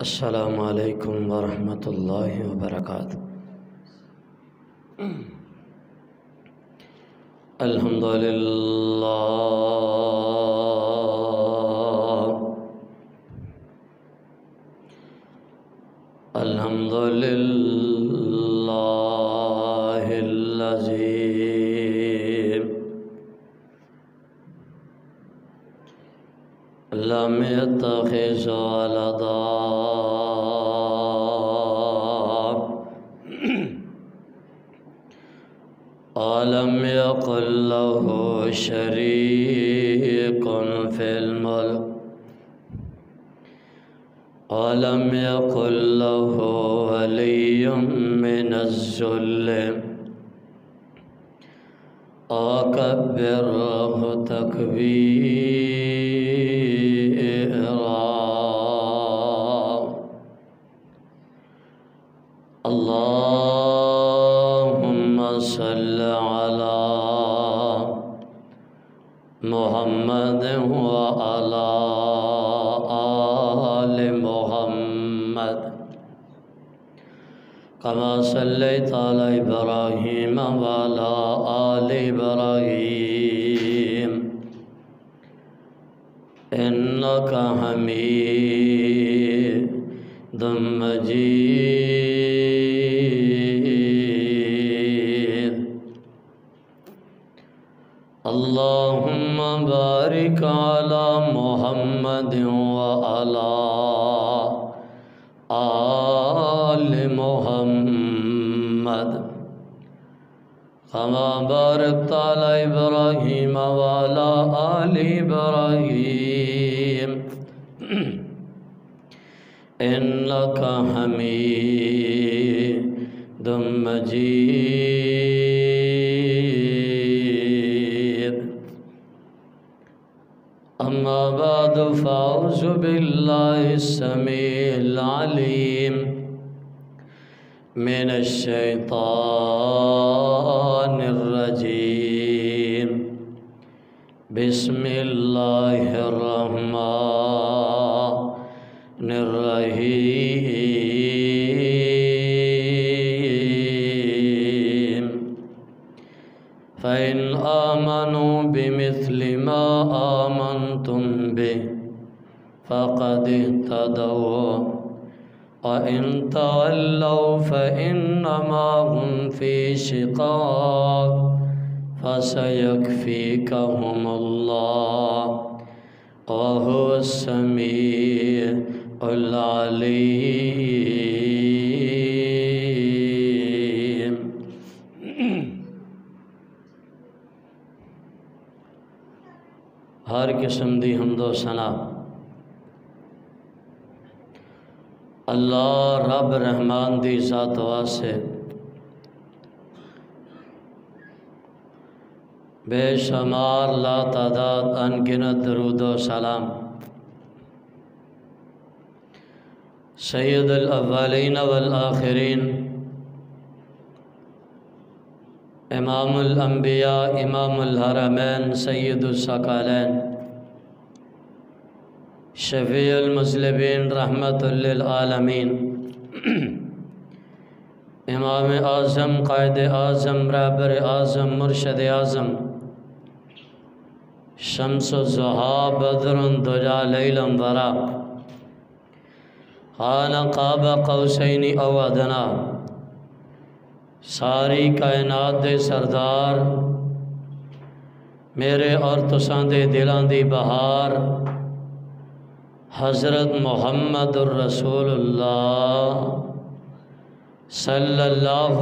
السلام علیکم ورحمۃ اللہ وبرکاتہ۔ الحمدللہ الحمدللہ الذی لم يتخذ ولدا ولم يكن له شريك في الملك ولم يكن له ولي من الذل وكبره تكبيرا۔ اللهم صل على محمد وعلى آل محمد كما صليت على إبراهيم وعلى آل إبراهيم إنك حميد مجيد۔ اللهم بارك على محمد وعلى آل محمد كما باركت على إبراهيم وعلى آل إبراهيم إنك حميد مجيد۔ أما بعد فأعوذ بالله السميع العليم من الشيطان الرجيم۔ بسم الله الرحمن الرحيم۔ فإن آمنوا بمثل ما آمنتم به فقد اهتدوا وإن تولوا فإنما هم في شقاق فسيكفيكهم الله وهو السميع العليم۔ ہر قسم دی حمد و ثنا اللہ رب رحمان دی ذات واسطے بے شمار لا تعداد انگنت درود و سلام سید الاولین والآخرین امام الانبیاء امام الحرمین سید الثقلین شفیع المذنبین رحمت للعالمین امام اعظم قائد اعظم رہبر اعظم مرشد اعظم شمس الضحیٰ بدر الدجیٰ لیل ورا کان قاب قوسین او ادنیٰ ساری کائنات دے سردار میرے اور تساں دے دلاں دی بہار حضرت محمد الرسول اللہ صلی اللہ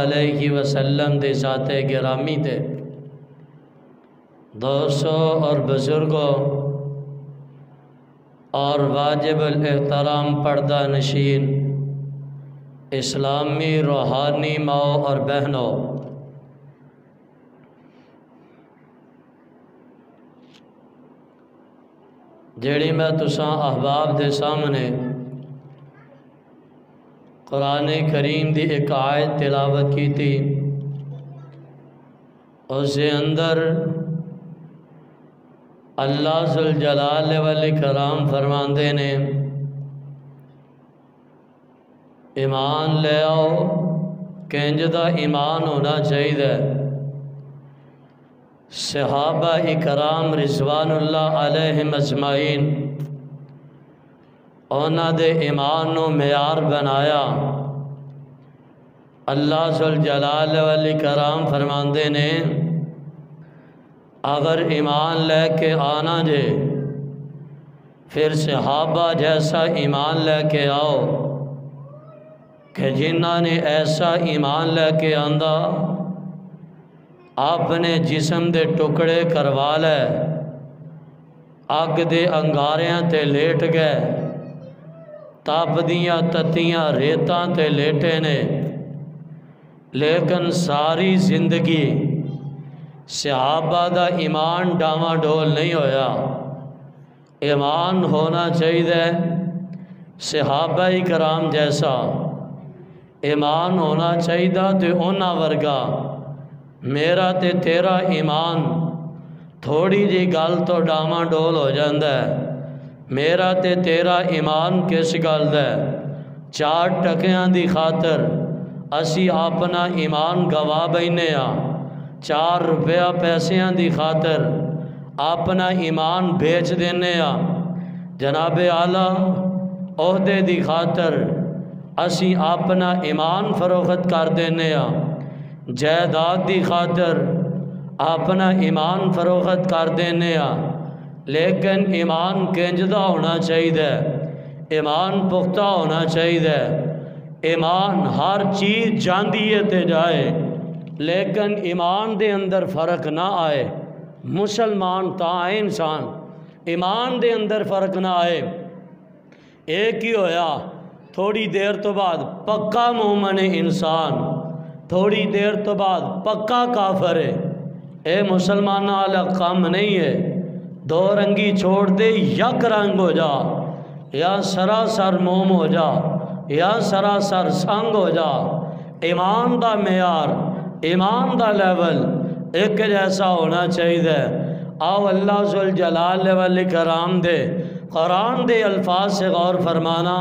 علیہ وسلم دے ذات گرامی دے دوستوں اور بزرگوں اور واجب الاحترام پردہ نشین اسلامی روحانی ماؤں اور بہنوں، جیڑی میں تساں احباب دے سامنے قرآن کریم دی ایک آیت تلاوت کی تھی، اس کے اندر اللہ ذوالجلال والاکرام فرماندے نے ایمان لے آؤ کنج دا ایمان ہونا چاہیے۔ صحابہ اکرام رضوان اللہ علیہم اجمعین اونا دے ایمان نو معیار بنایا۔ اللہ ذوالجلال والاکرام فرماندے نے اگر ایمان لے کے آنا جے پھر صحابہ جیسا ایمان لے کے آؤ کہ جنہاں نے ایسا ایمان لے کے آندہ اپنے جسم دے ٹکڑے کروا لے، اگ دے انگاریاں تے لیٹ گئے، تپ دیاں تتیاں ریتاں تے لیٹے نے، لیکن ساری زندگی صحابہ دا ایمان ڈاواں ڈول نہیں ہویا۔ ایمان ہونا چاہیے صحابہ کرام جیسا، ایمان ہونا چاہیے تے اونا ورگا۔ میرا تے تیرا ایمان تھوڑی جی گل تو ڈاواں ڈول ہو جاندہ ہے۔ میرا تے تیرا ایمان کس گل ہے؟ 4 ٹکیاں دی خاطر اسی اپنا ایمان گوا بینے ہاں، 4 روپیہ پیسیاں دی خاطر اپنا ایمان بیچ دینے ہاں، جناب اعلیٰ عہدے دی خاطر اسی اپنا ایمان فروخت کر دینے ہاں، جائیداد دی خاطر اپنا ایمان فروخت کر دینے ہاں۔ لیکن ایمان کنجدہ ہونا چاہیے، ایمان پختہ ہونا چاہیے۔ ایمان ہر چیز جاندیے تے جائے لیکن ایمان دے اندر فرق نہ آئے۔ مسلمان تا آئے انسان، ایمان دے اندر فرق نہ آئے۔ ایک ہی ہویا تھوڑی دیر تو بعد پکا مومن انسان، تھوڑی دیر تو بعد پکا کافر ہے۔ اے مسلمانہ والا کام نہیں ہے۔ 2 رنگی چھوڑ دے، یک رنگ ہو جا، یا سراسر موم ہو جا یا سراسر سنگ ہو جا۔ ایمان دا معیار، ایمان دا لیول ایک جیسا ہونا چاہیے۔ آؤ اللہ ذوالجلال والاکرام دے قرآن دے الفاظ سے غور فرمانا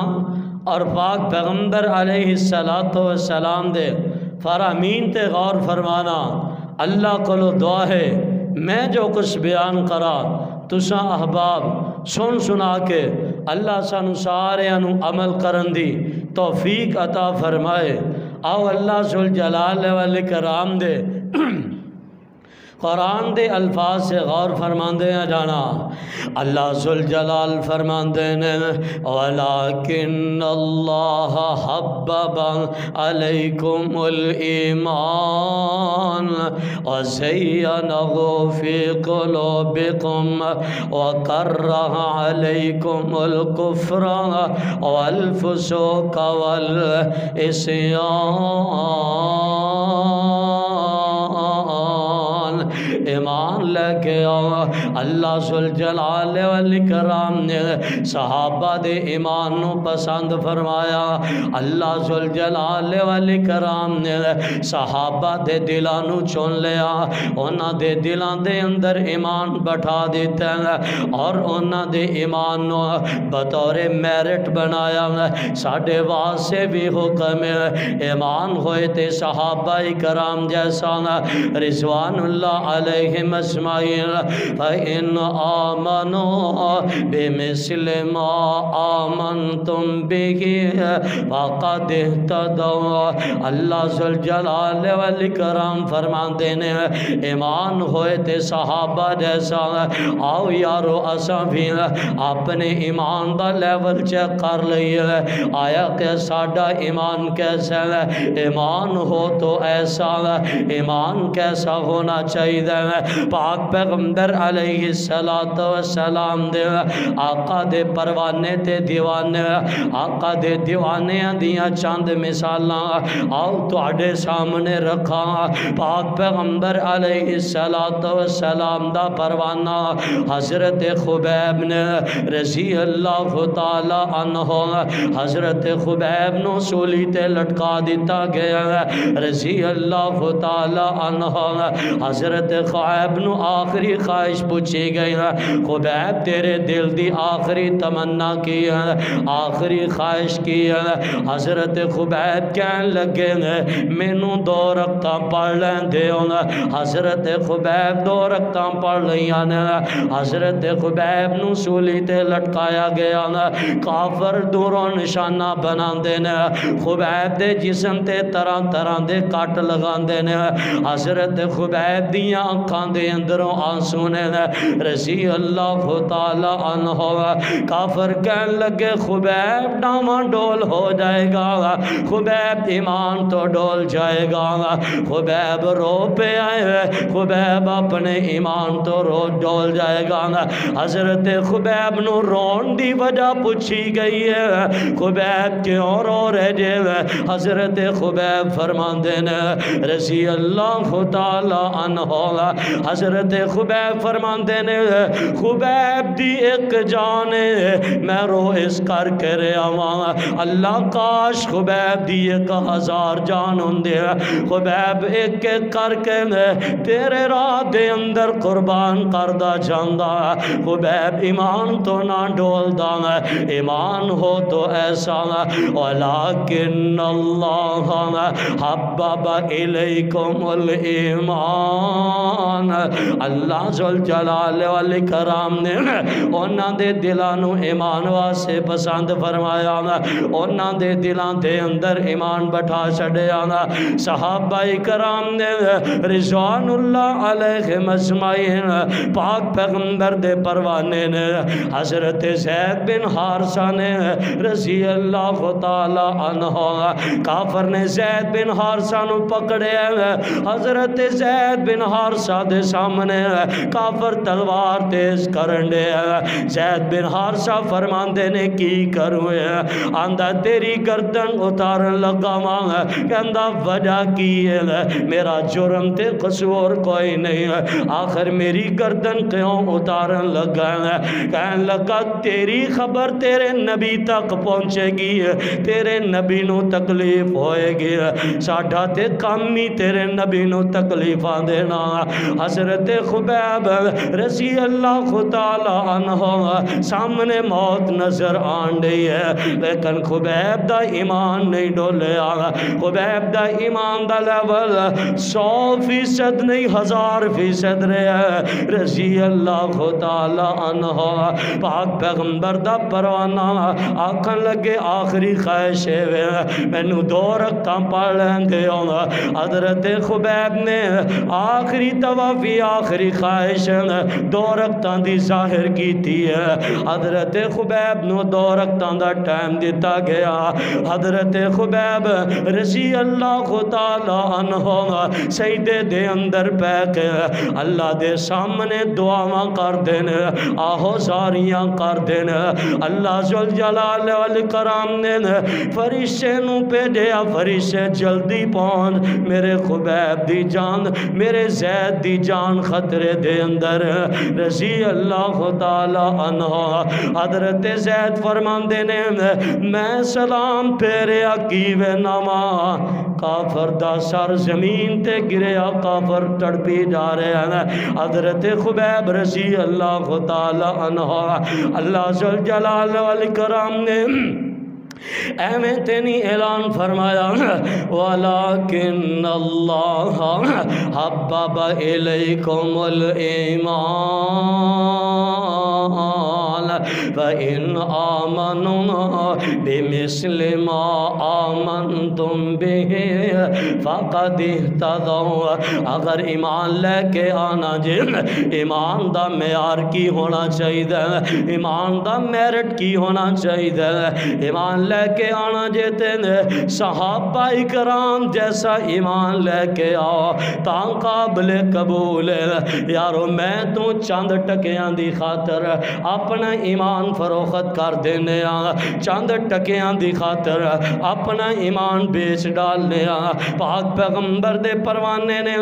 اور پاک پیغمبر علیہ السلام دے فرامین تے غور فرمانا۔ اللہ کو دعا ہے میں جو کچھ بیان کرا تساں احباب سن سنا کے اللہ سانو سارے انو عمل کرن دی توفیق عطا فرمائے۔ آؤ اللہ ذوالجلال والاکرام دے قرآن دے الفاظ سے غور فرماندے ہیں جانا۔ اللہ ذوالجلال فرماندے ہیں وَلَكِنَّ اللَّهَ حَبَّبَ عَلَيْكُمُ الْإِيمَانَ وَزَيَّنَهُ فِي قُلُوبِكُمْ وَكَرَّهَ عَلَيْكُمُ الْكُفْرَ وَالْفُسُوقَ وَالْعِصْيَانَ۔ ایمان لے کے آؤ۔ اللہ ذوالجلال والاکرام نے صحابہ دے ایمان نو پسند فرمایا۔ اللہ ذوالجلال والاکرام نے صحابہ دے دلان نو چون لیا، اونا دے دلان دے اندر ایمان بٹھا دیتا ہے اور اونا دے ایمان نو بطور میرٹ بنایا۔ ساڑھے واسے بھی حکم ایمان ہوئے تے صحابہ کرام جیسا رضوان اللہ علیہم اجمعین۔ فَإِنْ آمَنُوا بِمِثْلِ مَا آمَنْتُمْ بِهِ فَقَدِ اهْتَدَوْا۔ اللہ ذوالجلال والاکرام فرماندے نے ایمان ہوئے تے صحابہ جیسا آؤ یارو اساں بھی اپنے ایمان دا لیول چیک کر لئیے، آیا کہ ساڑھا ایمان کیسا ہے؟ ایمان ہو تو ایسا ہے، ایمان کیسا ہونا چاہیے؟ پاک پیغمبر علیہ السلام دے آقا دے پروانے تے دیوانے، آقا دے دیوانے دیاں چاند مثالاں آؤ تو اڈے سامنے رکھا۔ پاک پیغمبر علیہ السلام دا پروانہ حضرت خبیب نے رضی اللہ تعالی عنہ، حضرت خبیب نو سولی تے لٹکا دیتا گیا رضی اللہ تعالی عنہ۔ حضرت خبیب نو آخری خواہش پوچھی گئی ہے، خبیب تیرے دل دی آخری تمنا کی ہے، آخری خواہش کی ہے؟ حضرت خبیب کہن لگے مینوں 2 رکعتاں پڑھ لین دیو۔ حضرت خبیب 2 رکعتاں پڑھ لیاں نے، حضرت خبیب نو سولی تے لٹکایا گیا، کافر دوروں نشانہ بنا دینے، خبیب دے جسم تے طرح طرح دے کٹ لگا دینے، حضرت خبیب دیاں آنکھاں دے اندروں آنسو نے، رضی اللہ تعالی عنہ۔ کافر کہن لگے خبیب ڈاما ڈول ہو جائے گا، خبیب ایمان تو ڈول جائے گا۔ خبیب رو پہ آئے، خبیب اپنے ایمان تو رو ڈول جائے گا۔ حضرت خبیب نو رون دی وجہ پوچھی گئی ہے، خبیب کیوں رو رہے جے؟ حضرت خبیب فرماندے نے رضی اللہ تعالی عنہ، حضرت خبیب فرماندے نے خبیب دی ایک جان میں رو اس کر کے رہا ہاں، اللہ کاش خبیب دی 1000 جان ہوندے، خبیب ایک ایک کر کے تیرے راہ دے اندر قربان کردہ جاندہ۔ خبیب ایمان تو نہ ڈولدا، ایمان ہو تو ایسا، ولیکن اللہ حبب الیکم الایمان، اللہ ذوالجلال والاکرام نے انہاں دے دلاں نو ایمان واسطے پسند فرمایا، انہاں دے دلاں دے اندر ایمان بٹھا چھڑیا۔ صحابہ کرام نے رضوان اللہ علیہم اجمعین پاک پیغمبر دے پروانے نے حضرت زید بن حارثہ نے رضی اللہ تعالی عنہ، کافر نے زید بن حارثہ نو پکڑے، حضرت زید بن حارثہ دے سامنے کافر تلوار تیز کرن دے، زید بن حارثہ فرماندے نے کی کروں؟ آندہ تیری گردن اتارن لگا ماں، کہندہ وجہ کی ہے؟ میرا جرم تے قصور کوئی نہیں، آخر میری گردن کیوں اتارن لگا ہے؟ کہن لگا تیری خبر تیرے نبی تک پہنچے گی، تیرے نبی نو تکلیف ہوئے گی، ساڑھا تے کامی تیرے نبی نو تکلیفاں دینا۔ حضرت خبیب رضی اللہ تعالی عنہ سامنے موت نظر آن رہی ہے، لیکن خبیب دا ایمان نہیں ڈولیا، خبیب دا ایمان دا لیول 100% نہیں 1000% رہے، رضی اللہ تعالی عنہ۔ پاک پیغمبر دا پروانہ آکھن لگے آخری خواہش ہے مینوں 2 رکعتاں پڑھ لین دے۔ حضرت خبیب نے آخری توافی آخری خواہش 2 رکعتاں دی ظاہر کی تھی ہے، حضرت خبیب نو 2 رکعتاں دا ٹائم دیتا گیا۔ حضرت خبیب رضی اللہ تعالی عنہ سجدے دے اندر پہ کے اللہ دے سامنے دعاواں کر دینے، آہو زاریاں کر دینے۔ اللہ ذوالجلال والاکرام نے فرشتے نو بھیجیا، فرشتے جلدی پہنچ، میرے خبیب دی جان، میرے زید دی جان خطرے دے اندر، رضی اللہ تعالی عنہ۔ حضرت زید فرماندے نے میں سلام پھیریا کیوے ناما، کافر دا سر زمین تے گریا، کافر تڑپی جا رہے ہیں۔ حضرت خبیب رضی اللہ تعالی عنہ اللہ ذوالجلال والاکرام نے ایویں تینی اعلان فرمایا وَلَكِنَّ اللَّهَ حَبَّبَ إِلَيْكُمُ الْإِيمَانَ فَإِنْ آمَنُوا بِمِثْلِ مَا آمَنْتُمْ بِهِ فَقَدْ اهْتَدَوْا۔ اگر ایمان لے کے آنا جی، ایمان دا معیار کی ہونا چاہیے، ایمان دا میرٹ کی ہونا چاہیے، ایمان لے کے آنا جیتے نے صحابہ اکرام جیسا ایمان لے کے آؤ تاں قابل قبول ہے۔ یارو میں تو چند ٹکیاں دی خاطر اپنا ایمان فروخت کر دینے چند ٹکیاں دی خاطر اپنا ایمان بیچ ڈالنے پاک پیغمبر دے پروانے نے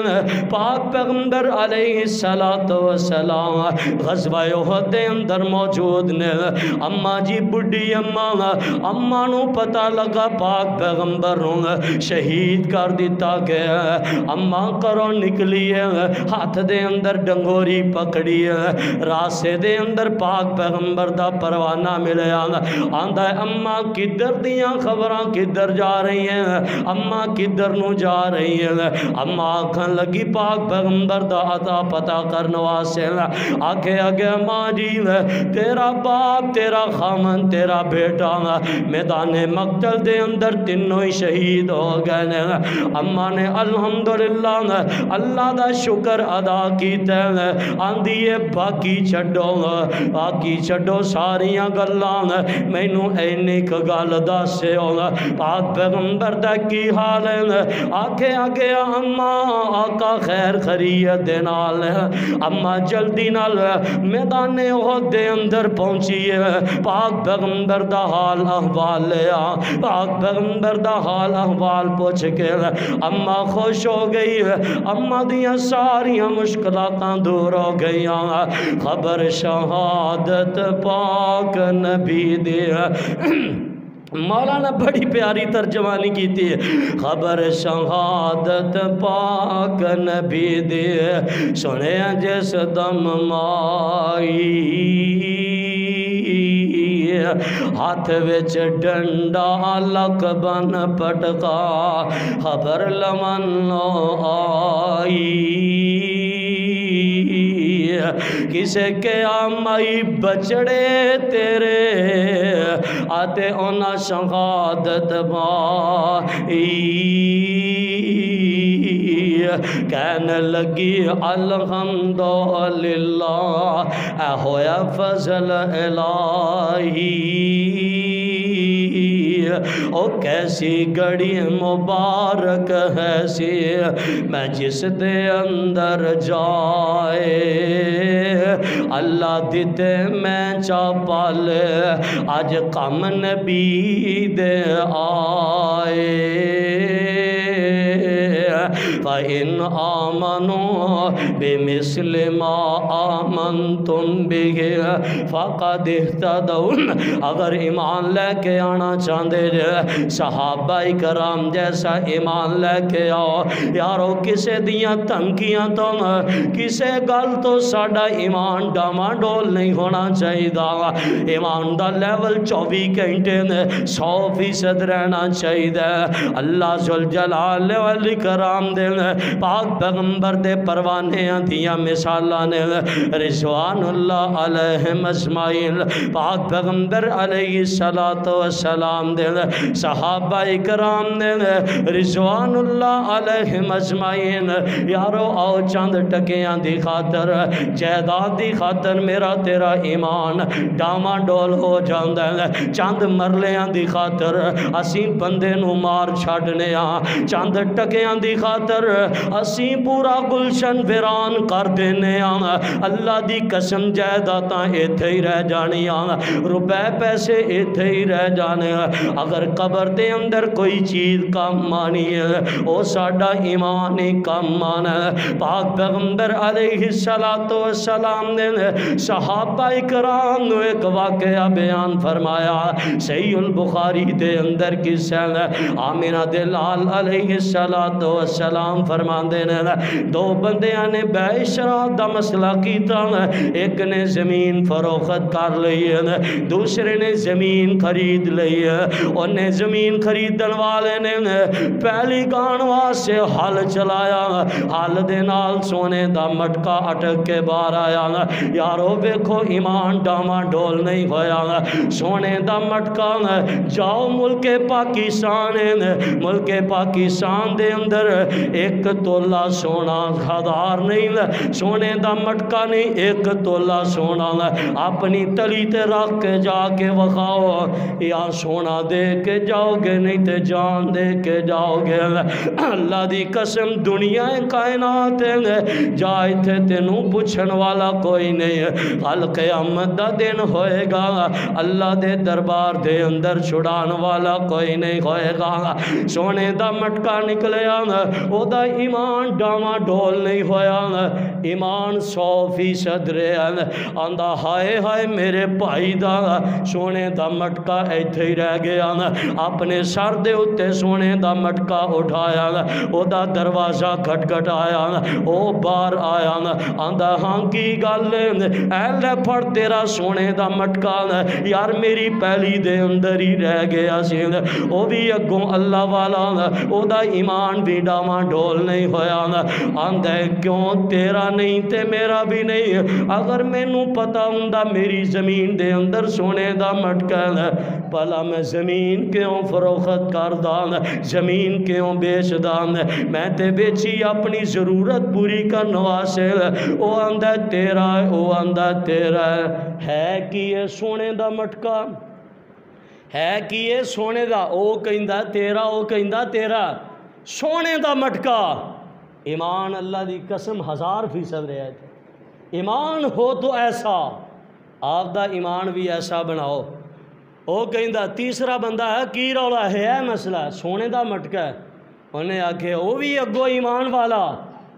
پاک پیغمبر علیہ السلام غزوہ احد دے اندر موجود نے اماں جی بڑھی اماں نو پتہ لگا پاک پیغمبر شہید کر دیتا گیا اماں کرو نکلی ہاتھ دے اندر ڈنگوری پکڑی راستے دے اندر پاک پیغمبر دا پروانہ ملیا آندہ ہے اماں کدھر دیاں خبراں کدھر جا رہی ہیں اماں کدھر نو جا رہی ہیں اماں آکھن لگی پاک پیغمبر دا عطا پتہ کرنوا سے آگے آگے اماں جی تیرا باپ تیرا خامن تیرا بیٹا میدان مقتل دے اندر تینوں ہی شہید ہو گئے اماں نے الحمدللہ اللہ دا شکر ادا کیتا ہے آندھیے باقی چھڑو ساریاں گلان میں نو اینک گل داسے ہوگا پاک پیغمبر دا کی حال ہے آگے اماں آقا خیر خریت دے نال اماں جلدی نال میدان احد دے اندر پہنچی ہے پاک پیغمبر دا حال احوال لیا پاک پیغمبر دا حال احوال پوچھ کے اماں خوش ہو گئی اماں دیاں ساریاں مشکلاتاں دور ہو گئی خبر شہادت پاک نبی دے مولانا بڑی پیاری ترجمانی کی تھی خبر شہادت پاک نبی دے سنے جس دم مائی ہاتھ وچ ڈنڈا لک بن پٹکا خبر لمن آئی کسے کے آمائی بچڑے تیرے آتے اونا شہادت بائی کہنے لگی الحمدللہ اے ہویا فضل الہی او کیسی گڑی مبارک ہے سی میں جس دے اندر جائے اللہ دیتے میں چاپالے آج کم نبی دے آئے فَإِنْ آمَنُوا بِمِثْلِ مَا آمَنْتُمْ بِهِ فَقَدْ اهْتَدَوْا اگر ایمان لے کے آنا چاندے جے صحابہ کرام جیسا ایمان لے کے آؤ یارو کسے دیاں تنکیاں تو کسے گل تو ساڑا ایمان ڈاما ڈول نہیں ہونا چاہیے دا ایمان دا لیول 24 گھنٹے 100% رہنا چاہیے دا اللہ ذوالجلال والاکرام دے پاک پیغمبر دے پروانے دیا مثالاں نے رضوان اللہ علیہم اجمعین پاک پیغمبر علیہ السلام دے صحابہ اکرام نے رضوان اللہ علیہم اجمعین یارو آؤ چند ٹکیاں دی خاطر جائیداد دی خاطر میرا تیرا ایمان ڈاما ڈول ہو جاندہ ہے چند مرلیاں دی خاطر اسی بندے نو مار چھاڑنے چند ٹکیاں دی خاطر اسی پورا گلشن ویران کر دینے اللہ دی قسم جائیداتاں ایتھے ہی رہ جانی روپے پیسے ایتھے ہی رہ جانے اگر قبر دے اندر کوئی چیز کم مانی ہے او ساڑا ایمان ہی کم مانا ہے پاک پیغمبر علیہ السلام نے صحابہ اکرام نو ایک واقعہ بیان فرمایا صحیح البخاری دے اندر کس ہے آمینہ دلال علیہ السلام فرمان دینے دو بندیاں نے بے شراب دا مسئلہ کیتا ایک نے زمین فروخت کر لئی دوسرے نے زمین خرید لئی انہیں زمین خریدن والے نے پہلی گانوا سے حل چلایا حل دے نال سونے دا مٹکا اٹک کے باہر آیا یارو بیکھو ایمان ڈاما ڈول نہیں ہویا سونے دا مٹکا جاؤ ملک پاکستان دے اندر ایک تولا سونا ہزار نہیں، سونے دا مٹکا نہیں ایک تولا سونا اپنی تلی تے رکھ کے جا کے وکھاؤ، یا سونا دے کے جاؤ گے نہیں تے جان دے کے جاؤ گے۔ اللہ دی قسم دنیا کائنات جا ایتھے تینوں پوچھن والا کوئی نہیں، کل قیامت دا دن ہوئے گا، اللہ دے دربار دے اندر چھڑان والا کوئی نہیں ہوئے گا۔ سونے دا مٹکا نکلیا او دا ایمان ڈاواں ڈول نہیں ہویا، ایمان 100% رہا، آندا ہائے ہائے میرے بھائی دا سونے دا مٹکا ایتھے ہی رہ گیا، اپنے سر دے اتے سونے دا مٹکا اٹھایا، او دا دروازہ کھٹ کھٹ آیا، او باہر آیا، آندا ہاں کی گل اے لے پھڑ تیرا سونے دا مٹکا، یار میری پہلی دے اندر ہی رہ گیا سی، او بھی اگوں اللہ والا، او دا ایمان بھی ڈاواں ڈول نہیں ہویا، آندا کیوں تیرا نہیں تے میرا بھی نہیں، اگر مینوں پتہ ہوندا میری زمین دے اندر سونے دا مٹکا بھلا میں زمین کیوں فروخت کردا، زمین کیوں بیچدا، میں تے بیچی اپنی ضرورت پوری کرن واسطے، او آندا تیرا ہے، او آندا تیرا ہے کی یہ سونے دا مٹکا ہے کی یہ سونے دا، او کہندا تیرا، او کہندا تیرا سونے دا مٹکا۔ ایمان اللہ دی قسم 1000% رہا ہے، ایمان ہو تو ایسا، آپ دا ایمان بھی ایسا بناؤ۔ او کہندا تیسرا بندہ ہے کی رولا ہے مسئلہ سونے دا مٹکا ہے، انہیں آکھے او بھی اگو ایمان والا،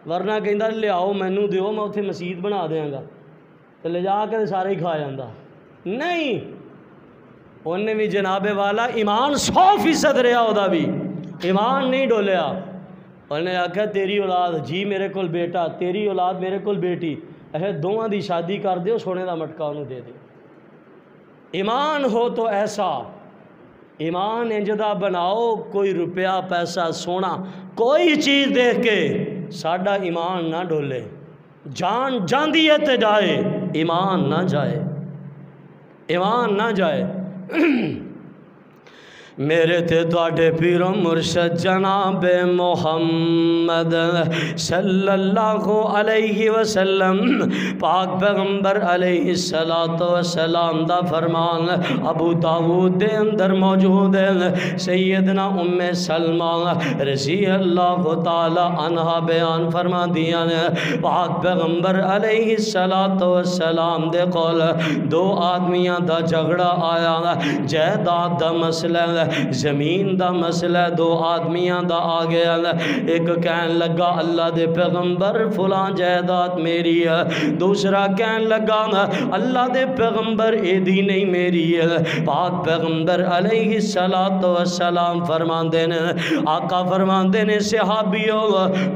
ورنہ کہندا لیاؤ مینوں دیو میں اتھے مسجد بنا دیاں گا، تو لے جا کے سارے ہی کھا جاندا، نہیں انہیں بھی جناب والا ایمان 100% رہا، او دا بھی ایمان نہیں ڈولیا، انہیں آکھا تیری اولاد جی میرے کول بیٹا، تیری اولاد میرے کول بیٹی، اے دوواں دی شادی کر دیو سونے دا مٹکا انہوں دے دیو۔ ایمان ہو تو ایسا، ایمان انجدہ بناؤ، کوئی روپیہ پیسہ سونا کوئی چیز دیکھ کے ساڈا ایمان نہ ڈولے، جان جاندی ہے تے جائے، ایمان نہ جائے، ایمان نہ جائے۔ میرے تے تواڈے پیر و مرشد جناب محمد صلی اللہ علیہ وسلم پاک پیغمبر علیہ السلام دا فرمان ابو داؤد دے اندر موجود ہے، سیدنا ام سلمہ رضی اللہ تعالی عنہ بیان فرما دیا نے، پاک پیغمبر علیہ السلام دے کول دو آدمیاں دا جھگڑا آیا، جائیداد دا مسئلہ زمین دا مسئلہ، دو آدمیاں دا آ گیا، ایک کہن لگا اللہ دے پیغمبر فلاں جائیداد میری ہے، دوسرا کہن لگا اللہ دے پیغمبر ایدی نہیں میری ہے۔ پاک پیغمبر علیہ السلام فرماندے نے، آقا فرماندے نے صحابیو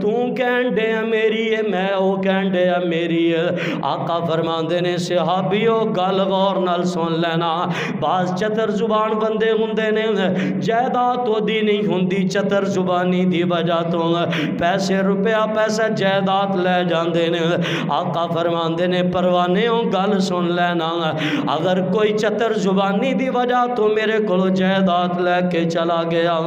تو کہن دے میری ہے، میں او کہن دے میری ہے۔ آقا فرماندے نے صحابیو گل غور نال سن لینا، بعض چتر زبان بندے ہوندے نے، جائیداد تو دی نہیں ہوندی، چتر زبانی دی وجہ تو پیسے روپیہ پیسہ جائیداد لے جاندے نے۔ آقا فرماندے نے پروانیوں گل سن لینا، اگر کوئی چتر زبانی دی وجہ تو میرے کولو جائیداد لے کے چلا گیا،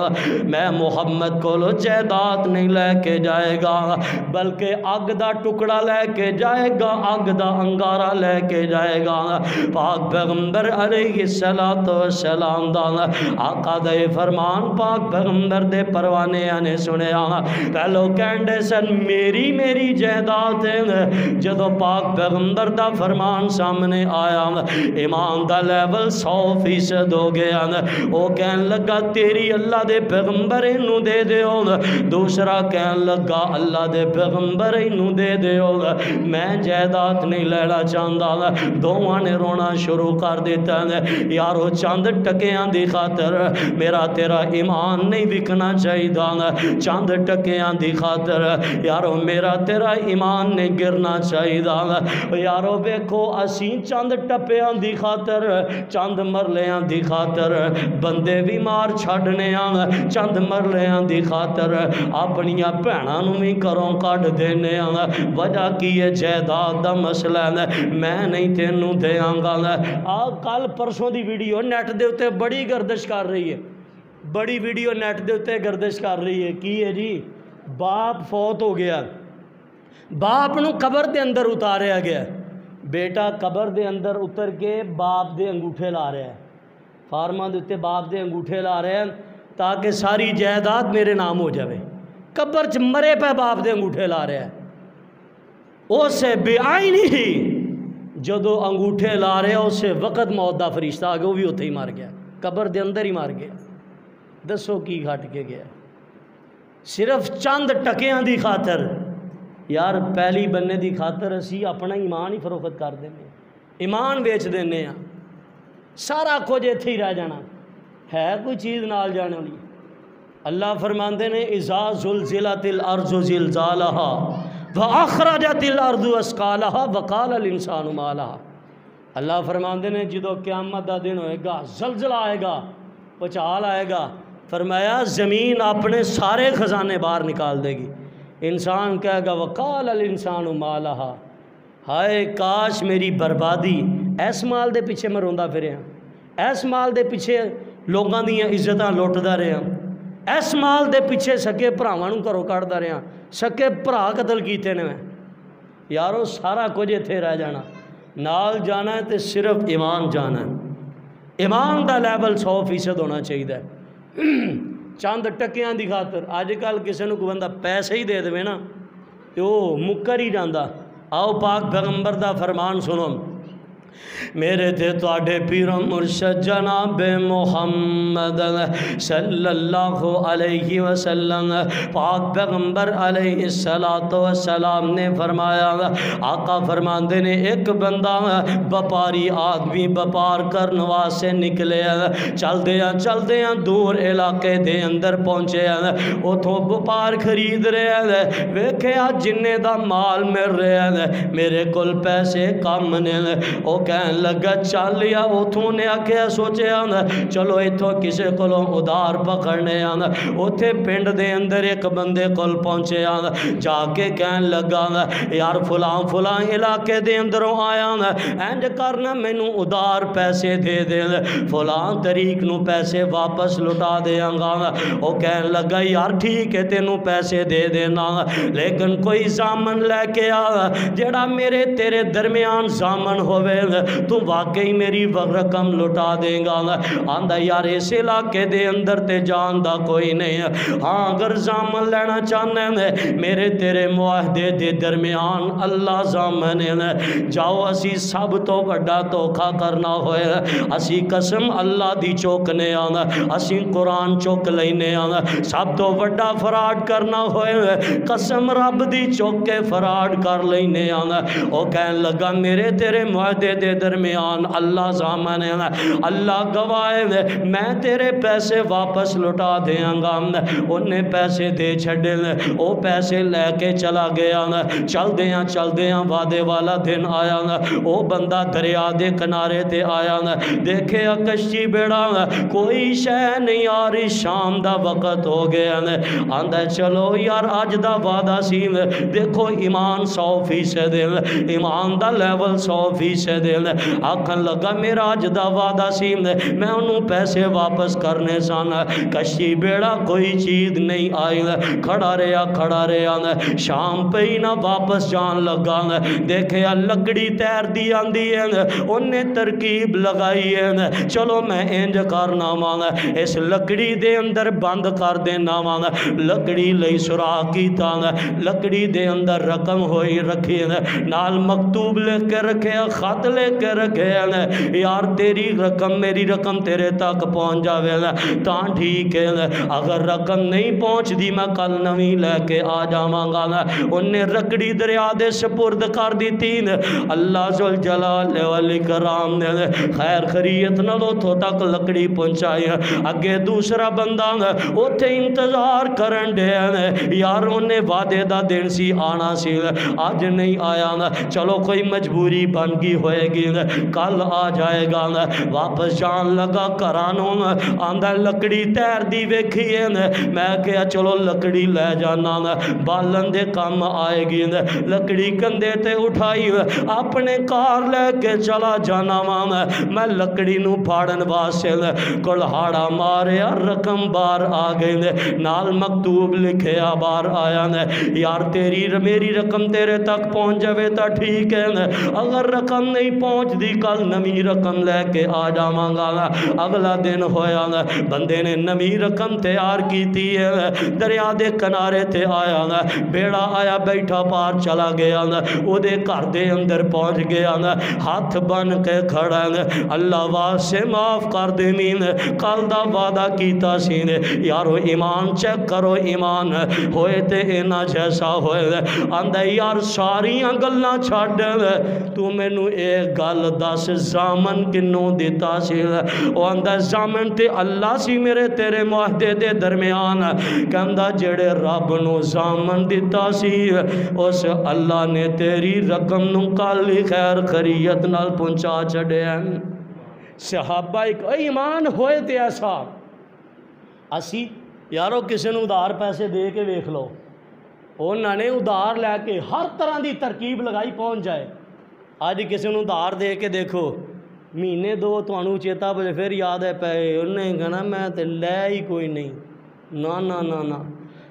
میں محمد کولو جائیداد نہیں لے کے جائے گا، بلکہ اگ دا ٹکڑا لے کے جائے گا، اگ دا انگارہ لے کے جائے گا۔ پاک پیغمبر علیہ السلام دا آقا دے فرمان پاک پیغمبر دے پروانے آنے سنیا، پہلو کہندے سن میری میری جائیداد ہے، جدو پاک پیغمبر دا فرمان سامنے آیا ایمان دا لیول 100% ہو گیا، او کہن لگا تیری اللہ دے پیغمبر انہوں دے دیو، دوسرا کہن لگا اللہ دے پیغمبر انہوں دے دیو، میں جائیداد نہیں لینا چاہتا، دونوں نے رونا شروع کر دیتا ہے، یارو چند ٹکیاں دی خاطر میرا تیرا ایمان نہیں وکنا چاہیے، چند ٹکیاں دی خاطر یارو میرا تیرا ایمان نہیں گرنا چاہیے، یارو بیکھو اسی چند ٹپیاں دی خاطر، چند مرلیاں دی خاطر بندے بھی مار چھڑنے آن، چند مرلیاں دی خاطر اپنیاں بھیناں نوں بھی گھروں کڈ دینے آن، وجہ کی ہے جائیداد دا مسئلہ ہے، میں نہیں تینوں دیاں گا۔ کل پرسوں دی ویڈیو نیٹ دے اتے بڑی گردش کر رہی ہے، بڑی ویڈیو نیٹ دے اتے گردش کر رہی ہے، کی ہے جی باپ فوت ہو گیا، باپ نو قبر دے اندر اتاریا گیا، بیٹا قبر دے اندر اتر کے باپ دے انگوٹھے لا رہا ہے، فارما دے اتے باپ دے انگوٹھے لا رہے ہیں تاکہ ساری جائیداد میرے نام ہو جاوے، قبر چ مرے پہ باپ دے انگوٹھے لا رہا ہے، اسے بے آئینی ہی جدو انگوٹھے لا رہے ہیں اسے وقت موت دا فرشتہ آ گیا، وہ بھی اتھے ہی مار گیا، قبر دے اندر ہی مار گیا۔ دسو کی گھٹ کے گیا؟ صرف چند ٹکیاں دی خاطر، یار پہلی بننے دی خاطر اسی اپنا ایمان ہی فروخت کر دینے، ایمان بیچ دینے ہیں، سارا کچھ اتھے ہی رہ جانا ہے، کوئی چیز نال جانے والی۔ اللہ فرماندے نے اذا زلزلت الارض زلزالها واخرجت الارض اثقالها وقال الانسان ما لها۔ اللہ فرماندے نے جدو قیامت دا دن ہوئے گا، زلزلہ آئے گا، پچال آئے گا، فرمایا زمین اپنے سارے خزانے باہر نکال دے گی، انسان کہے گا وقال الانسان ما لها، ہائے کاش میری بربادی، ایس مال دے پیچھے میں روندا پھریا، ایس مال دے پیچھے لوگاں دیاں عزتاں لوٹدا رہیا، ایس مال دے پیچھے سکے بھراواں نوں گھروں کڈدا رہیا، سکے بھرا قتل کیتے نے میں، یارو سارا کچھ اتھے رہ جانا، نال جانا ہے تے صرف ایمان جانا ہے، ایمان دا لیول 100% ہونا چاہیے۔ چند ٹکیاں دی خاطر اج کل کسی نو کوئی بندہ پیسے ہی دے دے نا تے وہ مکر ہی جاندا۔ آؤ پاک پیغمبر دا فرمان سنو، میرے تے تواڈے پیر مرشد جناب محمد صلی اللہ علیہ وسلم پاک پیغمبر علیہ السلام نے فرمایا، آقا فرماندے نے ایک بندہ بپاری آدمی بپار کرن واسطے نکلے، چل دیاں دور علاقے دے اندر پہنچے، اتھوں بپار خرید رہے ہیں، ویکھیا جننے دا مال مل رہا ہے، میرے کول پیسے کم نے، او کہن لگا چل یا اتھوں نے آکھیا سوچیا چلو اتھوں کسے کولوں ادھار پکڑنے آنا، اتھے پنڈ دے اندر ایک بندے کول پہنچے آنا، جا کے کہن لگا یار فلاں علاقے دے اندروں آیا اینج کرنا مینوں ادھار پیسے دے دے، فلاں طریق نو پیسے واپس لٹا دیاں گا، او کہن لگا یار ٹھیک ہے تینوں پیسے دے دینا، لیکن کوئی زامن لے کے آ جڑا میرے تیرے درمیان زامن ہوئے تو واقعی میری رقم لٹا دیں گا۔ آندہ یار اس علاقے دے اندر تے جان دا کوئی نہیں ہے، ہاں اگر زامن لینا چاہنے ہیں میرے تیرے معاہدے دے درمیان اللہ زامن ہے، جاؤ اسی سب تو بڑا دھوکا کرنا ہوئے، اسی قسم اللہ دی چوکنے آنا، اسی قرآن چوک لینے آنا، سب تو بڑا فراڈ کرنا ہوئے قسم رب دی چوک کے فراڈ کر لینے آنا۔ او کہن لگا میرے تیرے معاہدے دے درمیان اللہ زامن ہے، اللہ گواہ ہے، میں تیرے پیسے واپس لٹا دیاں گا۔ انہیں پیسے دے چھڑے، او پیسے لے کے چلا گیا، چل دیاں وعدے والا دن آیا، او بندہ دریا دے کنارے تے آیا، دیکھے کشتی بیڑا کوئی شے نہیں آ رہی، شام دا وقت ہو گیا، آندہ چلو یار آج دا وعدہ سی، دیکھو ایمان 100% ایمان دا لیول 100%، آکھن لگا میرا آج دا وعدہ سی میں انہوں پیسے واپس کرنے سانا، کشتی بیڑا کوئی چیز نہیں آئی، کھڑا رہا، شام پہ ہی نہ واپس جان لگا، دیکھے لکڑی تیر دی آندی ہے، انہیں ترکیب لگائی ہے، چلو میں انج کرنا مانگا اس لکڑی دے اندر بند کر دینا مانگا، لکڑی لئی سراغ کیتا، لکڑی دے اندر رقم ہوئی رکھی، نال مکتوب لے کے رکھے، خط لے کے رکھے، یار تیری رقم میری رقم تیرے تک پہنچ جاوے تاں ٹھیک ہے، اگر رقم نہیں پہنچ دی میں کل نویں لے کے آ جاواں گا۔ انہیں رکڑی دریا دے سپرد کر دیتی، اللہ ذوالجلال والاکرام نے خیر خیریت نال اتھوں تک لکڑی پہنچائی، اگے دوسرا بندہ اوتھے انتظار کرن دے، یار انہیں وعدے دا دن سی آنا سی، آج نہیں آیا، چلو کوئی مجبوری بن گئی ہوئے ہوئے گی کل آ جائے گا واپس جان لگا گھرانوں آندا لکڑی تیر دی ویکھی ہے میں کہا چلو لکڑی لے جانا بالن دے کام آئے گی لکڑی کندھے تے اٹھائی اپنے کار لے کے چلا جانا میں لکڑی نو پھاڑن واسطے کلہاڑا ماریا رقم بار آ گئے نال مکتوب لکھیا بار آیا یار تیری میری رقم تیرے تک پہنچ جاوے تا ٹھیک ہے اگر رقم نہیں پہنچ دی کل نمی رقم لے کے آ جاواں گا اگلا دن ہویا بندے نے نمی رقم تیار کیتی ہے دریا دے کنارے تے آیا بیڑا آیا بیٹھا پار چلا گیا او دے گھر دے اندر پہنچ گیا ہاتھ بن کے کھڑا اللہ واسطے معاف کر دے کل دا وعدہ کیتا سی یارو ایمان چیک کرو ایمان ہوئے تے اینا جیسا ہوئے آندہ یار ساریاں گلنا چھاڑ تو میں نو ایک گل دس زامن کنوں دیتا سی وہ آندہ زامن تے اللہ سی میرے تیرے معاہدے دے درمیان کہندہ جڑے رب نو زامن دیتا سی اس اللہ نے تیری رقم نو کالی خیر خریت نال پہنچا چڑھے ہیں صحابہ ایک ایمان ہوئے تے ایسا اسی یارو کسی نے ادھار پیسے دے کے ویکھ لو انہوں نے ادھار لے کے ہر طرح دی ترکیب لگائی پہنچ جائے آج کسی نے ادھار دے کے دیکھو مہینے دو تو انہوں چیتا بجے پھر یاد ہے پہ انہوں نے کہنا میں تے لے ہی کوئی نہیں نا نا نا نا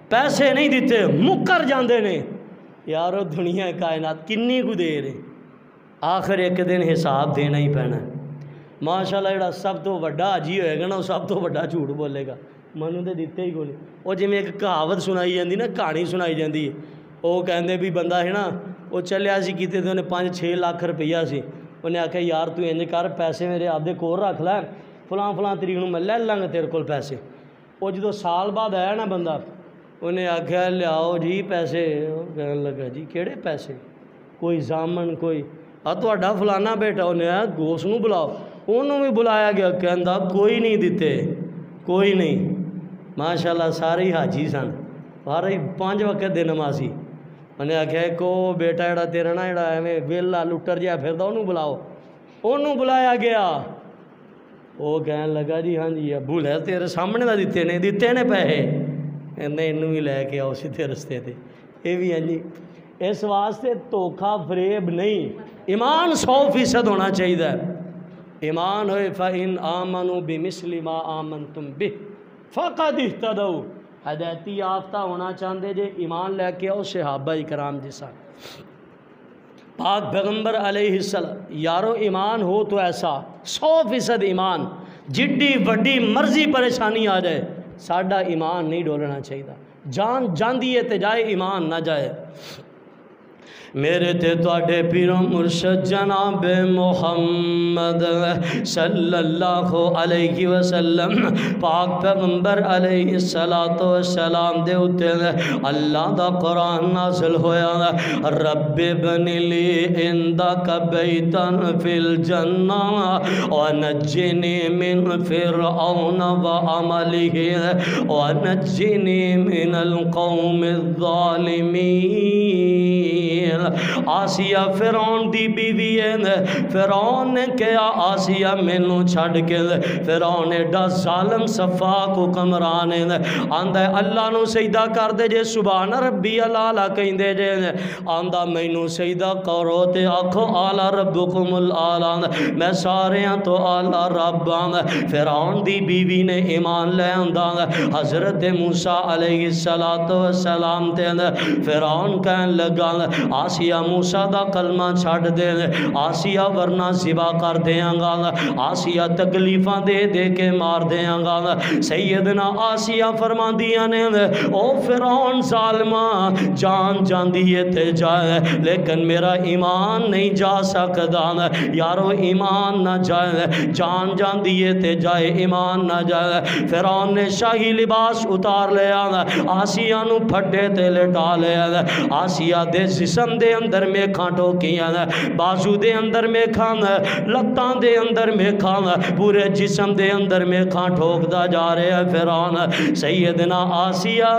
پیسے نہیں دیتے مکر جاندے نے یارو دنیا کائنات کنی کو دے رہے آخر ایک دن حساب دینا ہی پینا ہے ماشاءاللہ جڑا سب تو وڈا حاجی ہوئے گا نا وہ سب تو وڈا جھوٹ بولے گا منو تے دیتے ہی کوئی وہ جی میں ایک کہاوت سنائی جاندی نا کہانی سنائی جاندی وہ کہندے بھی بندہ ہے نا وہ چلیا سی کیتے تے انہیں 5-6 لاکھ روپیہ سی انہیں آکھا یار تو انج کر پیسے میرے آپ دے کول رکھ لے فلاں فلاں تاریخ نوں میں لے لانگا تیرے کول پیسے وہ جدو سال بعد آیا نا بندہ انہیں آکھا لیاؤ جی پیسے کہنے لگا جی کیڑے پیسے کوئی زامن کوئی تہاڈا فلانا بیٹا انہیں گوس نوں بلاؤ انہوں بھی بلایا گیا کہندہ کوئی نہیں دیتے کوئی نہیں ماشاءاللہ سارے حاجی سن سارے 5 وقت دے نمازی انہیں آکھا کو بیٹا جڑا تیرا نا جڑا ایویں ویلا لٹر جہا پھردا انہوں بلاؤ انہوں بلایا گیا وہ کہنے لگا جی ہاں جی ابو لے تیرے سامنے دا دیتے نے پیسے کہندے انہوں بھی لے کے آؤ سیدھے رستے تے یہ بھی ہاں جی اس واسطے دھوکھا فریب نہیں ایمان 100% ہونا چاہیے ایمان ہوئے فَإِنْ آمَنُوا بِمِثْلِ مَا آمَنْتُمْ بِهِ فَقَدْ اهْتَدَوْا ہدایتی یافتہ ہونا چاہتے جے ایمان لے کے آؤ صحابہ کرام جیسا پاک پیغمبر علیہ السلام یارو ایمان ہو تو ایسا 100% ایمان جڈی وڈی مرضی پریشانی آ جائے ساڈا ایمان نہیں ڈولنا چاہیے جان جاندی ہے تے جائے ایمان نہ جائے میرے تے تواڈے پیرو مرشد جناب محمد صلی اللہ علیہ وسلم پاک پیغمبر علیہ السلام دے اتے اللہ دا قرآن نازل ہویا رب ابن لی عندک بیتا فی الجنہ ونجنی من فرعون وعملہ ونجنی من القوم الظالمین آسیہ فرعون دی بیوی ہے فرعون نے کہا آسیہ مینوں چھڑ کے فرعون ایڈا ظالم صفاق حکمران ہے آندہ اللہ نو سجدہ کر دے جے سبحان ربی العالی کہیں دے جے آندہ مینوں سجدہ کرو تے آکھو اعلی ربکم الاعلی میں سارے ہاں تو اعلی رب ہاں فرعون دی بیوی نے ایمان لے آندا حضرت موسیٰ علیہ السلام تے فرعون کہن لگا آسیہ موسیٰ دا کلمہ چھاڑ دے آسیہ ورنہ ذبح کر دیاں گا آسیہ تکلیفاں دے دے کے مار دیاں گا سیدنا آسیہ فرما دیا نے او فرعون ظالمہ جان جان دیئے تے جائے لیکن میرا ایمان نہیں جا سکتا یارو ایمان نہ جائے جان جان دیئے تے جائے ایمان نہ جائے فرعون نے شاہی لباس اتار لیا آسیہ نو پھٹے تے لٹا لیا آسیہ دے جسم جسم دے اندر میکھاں ٹھوکیاں بازو دے اندر میکھاں لتاں دے اندر میکھاں پورے جسم دے اندر میکھاں ٹھوکدا جا رہا ہے فرعون سیدنا آسیہ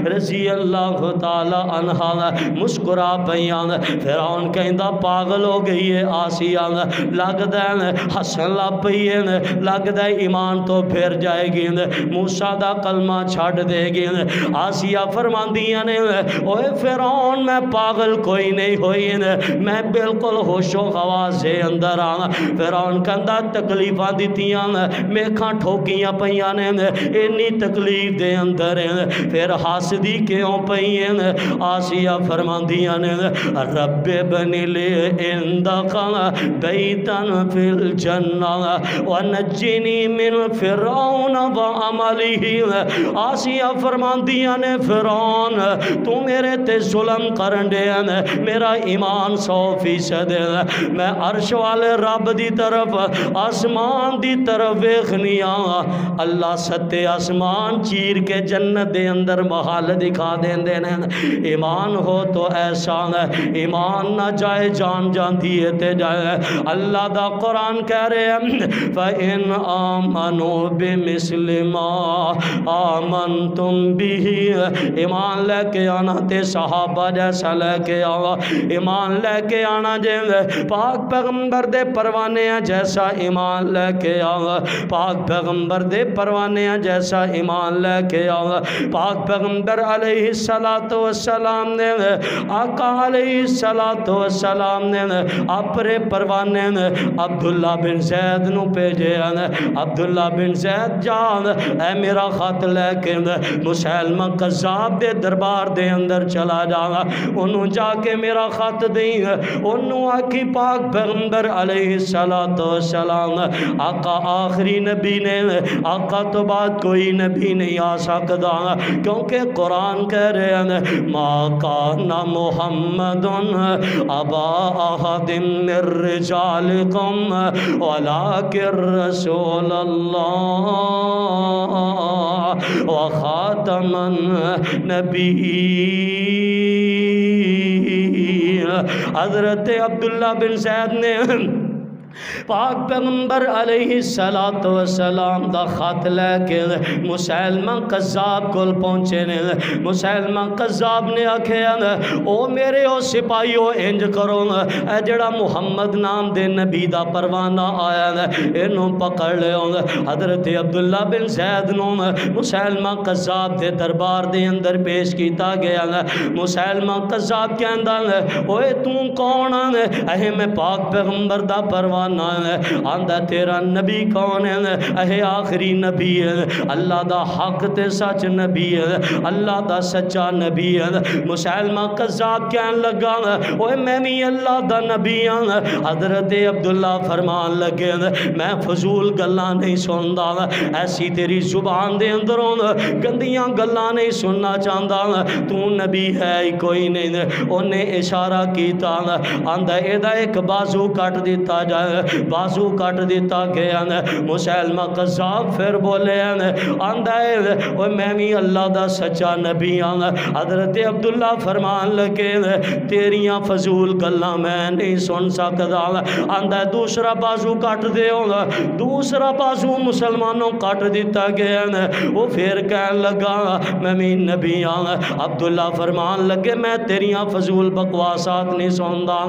رضی اللہ تعالی عنہا مسکرا پیاں فرعون کہندا پاگل ہو گئی ہے آسیہ لگدا ہے ہسن لگ پئی ہے لگدا ہے ایمان تو پھر جائے گی موسیٰ دا کلمہ چھڈ دے گی آسیہ فرماندیاں نے اوے فرعون میں پاگل کوئی نہیں ہوئی میں بالکل ہوش و حواس سے اندر آں فرعون کہندا تکلیفاں دتیاں میکھاں ٹھوکیاں پیاں نے اینی تکلیف دے اندر پھر حاسدی کیوں پئی آسیہ فرماندیاں نے رب بنی لے عندک بیتن فی الجنہ ونجنی من فرعون وعملہ آسیہ فرماندیاں نے فرعون تو میرے تے ظلم کرن دے میرا ایمان 100% میں عرش والے رب دی طرف آسمان دی طرف ویکھنیاں اللہ ستے آسمان چیر کے جنت دے اندر محل دکھا دیندے نے ایمان ہو تو ایسا ایمان نہ جائے جان جاندی ہے تے جائے اللہ دا قرآن کہہ رہے ہیں فَإِنْ آمَنُوا بِمِثْلِ مَا آمَنْتُمْ بِهِ ایمان لے کے آنا تے صحابہ جیسا لے کے آنا ایمان لے کے آنا جے پاک پیغمبر دے پروانے جیسا ایمان لے کے آنا پاک پیغمبر دے پروانے جیسا ایمان لے کے آنا پاک پیغمبر علیہ السلام نے آقا علیہ السلام نے اپنے پروانے عبداللہ بن زید نو بھیجے عبداللہ بن زید جان اے میرا خط لے کے مسیلمہ قذاب دے دربار دے اندر چلا جانا انہوں جا کے میرا خط دیں انہوں آکھی پاک پیغمبر علیہ السلام آقا آخری نبی نے آقا تو بعد کوئی نبی نہیں آ سکتا کیونکہ قرآن کہہ رہے ہیں ما کان محمد ابا احد من رجالکم ولکن رسول اللہ وخاتم النبی حضرت عبداللہ بن زید نے پاک پیغمبر علیہ السلام دا خط لے کے مسیلمہ قذاب کول پہنچے نے مسیلمہ قذاب نے آکھیا او میرے او سپاہیو انج کرو اے جڑا محمد نام دے نبی دا پروانہ آیا اینوں پکڑ لے حضرت عبداللہ بن زید نو مسیلمہ قذاب دے دربار دے اندر پیش کیتا گیا مسیلمہ قذاب کہندا اوے تو کون اے میں پاک پیغمبر دا پروانہ آندہ تیرا نبی کون ہے اے آخری نبی ہے اللہ دا حق تے سچ نبی ہے اللہ دا سچا نبی ہے مسیلمہ قذاب کہن لگا اوے میں بھی اللہ دا نبی ہوں حضرت عبداللہ فرمان لگے میں فضول گلاں نہیں سندا ایسی تیری زبان دے اندروں گندیاں گلاں نہیں سننا چاہتا تو نبی ہے ہی کوئی نہیں انہیں اشارہ کیتا آندہ ایدہ ایک بازو کٹ دیتا جائے بازو کٹ دیتا گیا مسیلمہ قذاب پھر بولے آندہ ہے میں بھی اللہ دا سچا نبی ہوں حضرت عبداللہ فرمان لگے تیریاں فضول گلاں میں نہیں سن سکتا آندہ ہے دوسرا بازو کٹ دے ہوگا دوسرا بازو مسلمانوں کٹ دیتا گیا وہ پھر کہن لگا میں بھی نبی ہوں عبداللہ فرمان لگے میں تیریاں فضول بکواسات نہیں سندا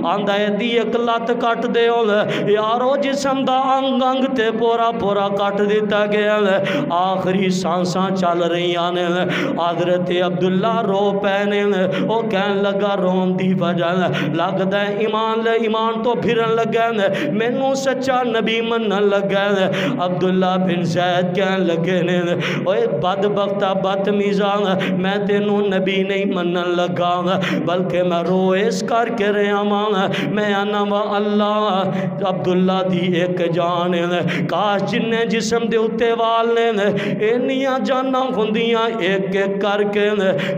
آندہ ہے دی ایک لت کٹ دے ہوگا یارو جسم دا انگ انگ تے پورا پورا کٹ دیتا گیا آخری سانساں چل رہی آنے حضرت عبداللہ رو پہنے وہ کہن لگا رون دی وجہ لگتا ہے ایمان تو پھرن لگا میں نو سچا نبی منن لگا عبداللہ بن زید کہن لگے اوے بدبختہ بدتمیزاں میں تینو نبی نہیں منن لگا بلکہ میں رو اس کر کے رہا میں آنا و اللہ عبداللہ دی ایک جان کاش جن جسم دے اتے وال نے اینیاں جانا ہوندیاں ایک ایک کر کے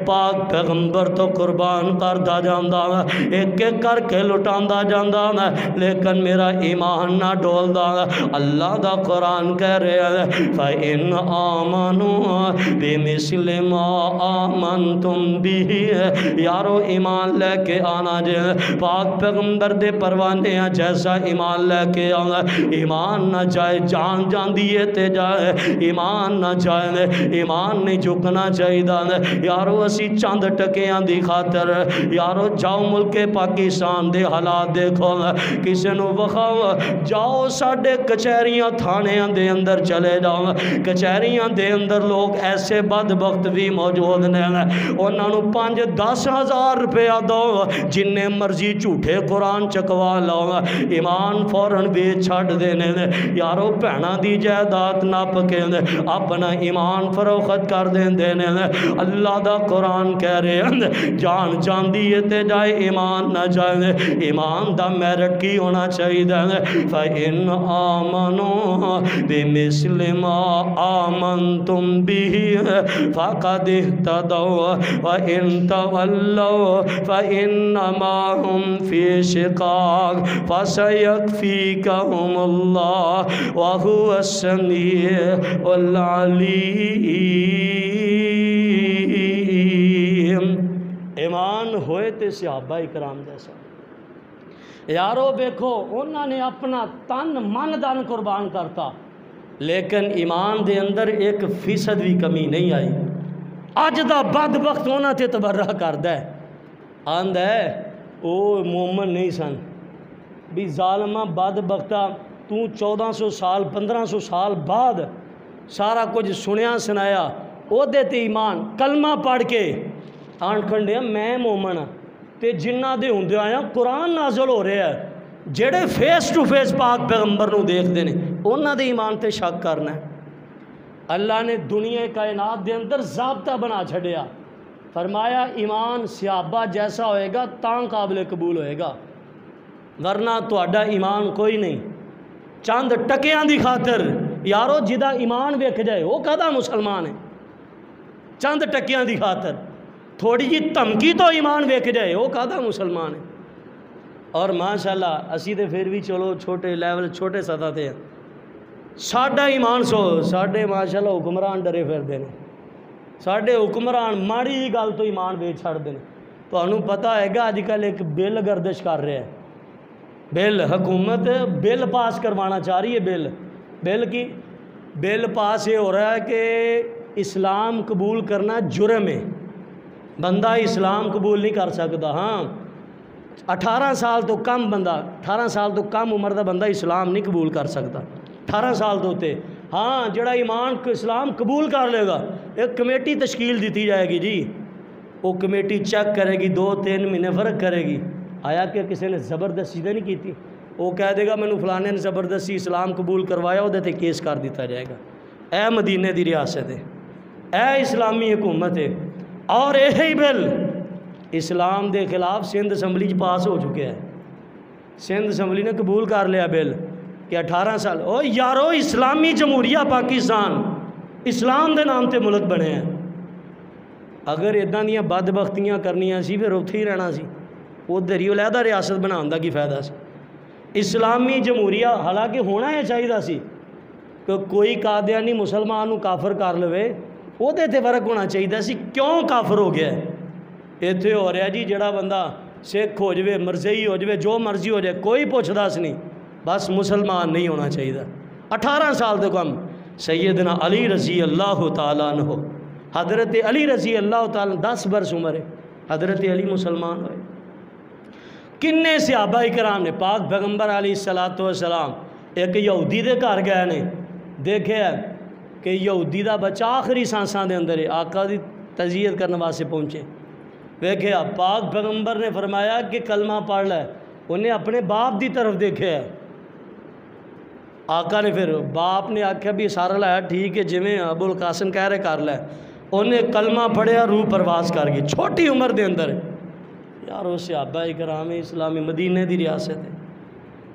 پاک پیغمبر تو قربان کردا جاندا ایک ایک کر کے لٹاندا جاندا لیکن میرا ایمان نہ ڈولدا اللہ دا قرآن کہہ رہا ہے فَإِنْ آمَنُوا بِمِثْلِ مَا آمَنْتُمْ بِهِ یارو ایمان لے کے آنا جائے پاک پیغمبر دے پروانے ہیں جیسا ایمان لے کے آنا ایمان نہ جائے جان جان دیے تے جائے ایمان نہ جائے ایمان نہیں جھکنا چاہیے یارو اسی چاند ٹکیاں دی خاطر یارو جاؤ ملک پاکستان دے حالات دیکھو کسی نو وخاؤ جاؤ ساڑھے کچہریاں تھانیاں دے اندر چلے جاؤ کچہریاں دے اندر لوگ ایسے بدبخت بھی موجود نے انہوں نے 5-10 ہزار روپیہ دو جن مرضی جھوٹے قرآن چکوا لاؤ ایمان فوراً بیچ چھڑ دینے یارو پہنا دی جائیداد ناپ کے اپنا ایمان فروخت کر دینے اللہ دا قرآن کہہ رہے ہیں جان جان دیے تے جائے ایمان نہ جائے ایمان دا میرٹ کی ہونا چاہیے فَإِنْ آمَنُوا بِمِثْلِ مَا آمَنْتُمْ بِهِ فَقَدِ اهْتَدَوْا وَإِنْ تَوَلَّوْا فَإِنَّمَا هُمْ فِي شِقَاقٍ فَسَيَكْفِيكَهُمُ اللَّهُ وَهُوَ السَّمِيعُ الْعَلِيمُ ایمان ہوئے تے صحابہ اکرام جیسا یارو بیکھو انہوں نے اپنا تن من دن قربان کرتا لیکن ایمان دے اندر 1% بھی کمی نہیں آئی اج دا بدبخت ہونا تے تبرہ کردہ ہے آندہ ہے او مومن نہیں سن بھی ظالمہ بدبختہ تو 1400 سال 1500 سال بعد سارا کچھ سنیا سنایا او دیتے ایمان کلمہ پڑھ کے آن کھنڈے میں مومن تے جنہ دے ہوندے آیا قرآن نازل ہو رہے ہیں جڑے فیس ٹو فیس پاک پیغمبر نو دیکھ دینے انہاں دے ایمان تے شک کرنا ہے اللہ نے دنیا کائنات دے اندر ضابطہ بنا چھڑیا فرمایا ایمان صحابہ جیسا ہوئے گا تاں قابل قبول ہوئے گا ورنہ تو اڈا ایمان کوئی نہیں چاند ٹکیاں دی خاطر یارو جدہ ایمان ویکھ جائے وہ کہدا مسلمان ہے چاند ٹکیاں دی خاطر تھوڑی جی تمکی تو ایمان ویکھ جائے وہ کہدا مسلمان ہے اور ماشاءاللہ اسی تے پھر بھی چلو چھوٹے لیول چھوٹے سطح تے ہیں ساڑھا ایمان سو ساڑھے ماشاءاللہ حکمران ڈرے پھر دینے ساڑھے حکمران ماڑی ہی گل تو ایمان ویچ چھڑ دینے تو انہوں پتہ ہے گا آج کل ایک بل گردش کر رہے ہیں بل حکومت بل پاس کروانا چاہ رہی ہے بل کی بل پاس یہ ہو رہا ہے کہ اسلام قبول کرنا جرم ہے بندہ اسلام قبول نہیں کر سکتا ہاں 18 سال تو کم بندہ 18 سال تو کم عمر دا بندہ اسلام نہیں قبول کر سکتا 18 سال تو ہوتے ہاں جڑا ایمان اسلام قبول کر لے گا ایک کمیٹی تشکیل دیتی جائے گی جی وہ کمیٹی چیک کرے گی 2-3 مہینے فرق کرے گی آیا کہ کسی نے زبردستی نہیں کی تھی وہ کہہ دے گا میں نے فلانے نے زبردستی اسلام قبول کروایا وہ دیتے کیس کر دیتا جائے گا اے مدینے دی ریاست ہے اے اسلامی حکومت ہے اور یہی بل اسلام دے خلاف سندھ اسمبلی پاس ہو چکے ہیں سندھ اسمبلی نے قبول کر لیا بل کہ 18 سال او یارو اسلامی جمہوریہ پاکستان اسلام دے نام تے ملک بنے ہیں اگر ادھاں دیاں بدبختیاں کرنیاں سی پھر اتھے ہی رہنا سی ادھر ہی علیحدہ ریاست بناؤں دا کی فائدہ سی اسلامی جمہوریہ حالانکہ ہونا ہے چاہیے سی کہ کوئی قادیانی مسلمان نو کافر کر لوے وہ تے فرق ہونا چاہیے سی کیوں کافر ہو گیا ہے اتنے ہو رہا جی جڑا بندہ سکھ ہو جائے مرزئی ہو جائے جو مرضی ہو جائے کوئی پوچھ دس نہیں بس مسلمان نہیں ہونا چاہیے 18 سال تو کم سیدنا علی رضی اللہ تعالیٰ عنہ حضرت علی رضی اللہ تعالیٰ 10 برس عمر ہے حضرت علی مسلمان ہوئے کنے صحابہ کرام نے پاک پیغمبر علیہ السلام ایک یہودی دے گھر گئے نے دیکھے کہ یہودی دا بچہ آخری سانساں دے اندر ہے آقا دی تذیت کرنے واسطے پہنچے دیکھے پاک پیغمبر نے فرمایا کہ کلمہ پڑھ لے انہیں اپنے باپ دی طرف دیکھے ہے آقا نے پھر باپ نے آکھا بھی سارا لایا ٹھیک ہے جویں ابو القاسم کہہ رہے کر لے انہیں کلمہ پڑھیا روح پرواز کر گئی چھوٹی عمر دے اندر یار وہ صحابہ کرام اسلامی مدینے دی ریاست ہے